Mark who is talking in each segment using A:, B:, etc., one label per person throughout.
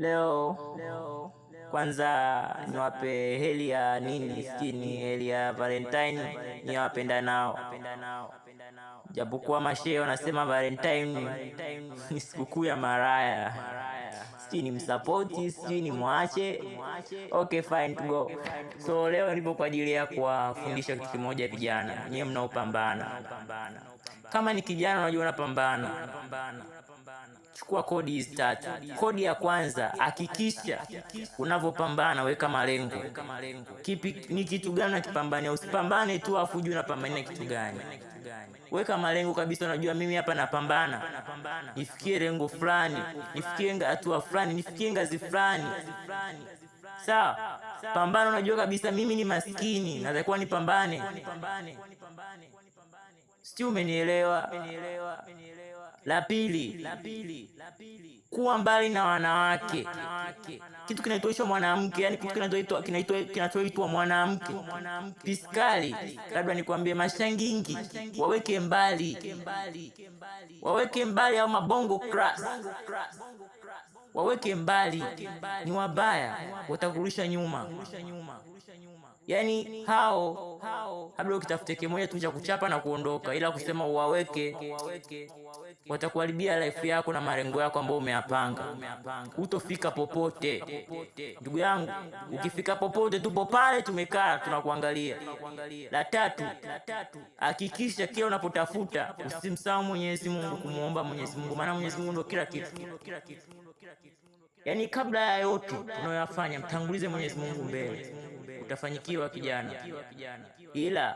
A: Leo kwanza niwape heli ya nini, sijui heli ya Valentine ni wapenda nao. Japokuwa mashehe wanasema Valentine ni sikukuu ya maraya, sijui ni msapoti, sijui ni muache. Okay, fine to go. So leo nipo kwa ajili ya kuwafundisha kitu kimoja vijana, nyie mnaopambana. Kama ni kijana unajua unapambana, chukua kodi hizi tatu. Kodi ya kwanza, hakikisha unavyopambana weka malengo. Ni kitu gani unakipambania? Usipambane tu afu ujue unapambania kitu gani. Weka malengo kabisa, unajua mimi hapa napambana nifikie lengo fulani, nifikie hatua fulani, nifikie ngazi fulani. Sawa? Pambana, unajua kabisa mimi ni maskini, natakiwa nipambane. Sijui umenielewa? La pili, kuwa mbali na wanawake. Kitu kinaitwa mwanamke, yani kitu kinaitwa mwanamke. Piskali, labda nikwambie mashangingi, waweke mbali. Waweke mbali au mabongo crash. Waweke mbali, ni wabaya, watakurusha nyuma. Yani hao labda ukitafute kimoja tu cha kuchapa na kuondoka, ila kusema uwaweke watakuharibia life yako na malengo yako ambayo umeyapanga. Utofika popote. Ndugu yangu, ukifika popote tupo pale tumekaa tunakuangalia. La tatu, hakikisha kila unapotafuta usimsahau Mwenyezi Mungu, kumuomba Mwenyezi Mungu, maana Mwenyezi Mungu ndio kila kitu. Yani kabla ya yote unayoyafanya mtangulize Mwenyezi Mungu mbele, utafanyikiwa kijana. Ila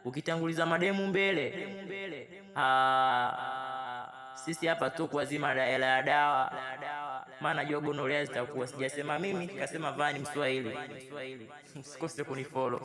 A: ukitanguliza mademu mbele, sisi hapa tu kwa zima hela ya dawa, maana najua gonorrhea zitakuwa. Sijasema mimi, kasema Vani Mswahili. Usikose kunifollow.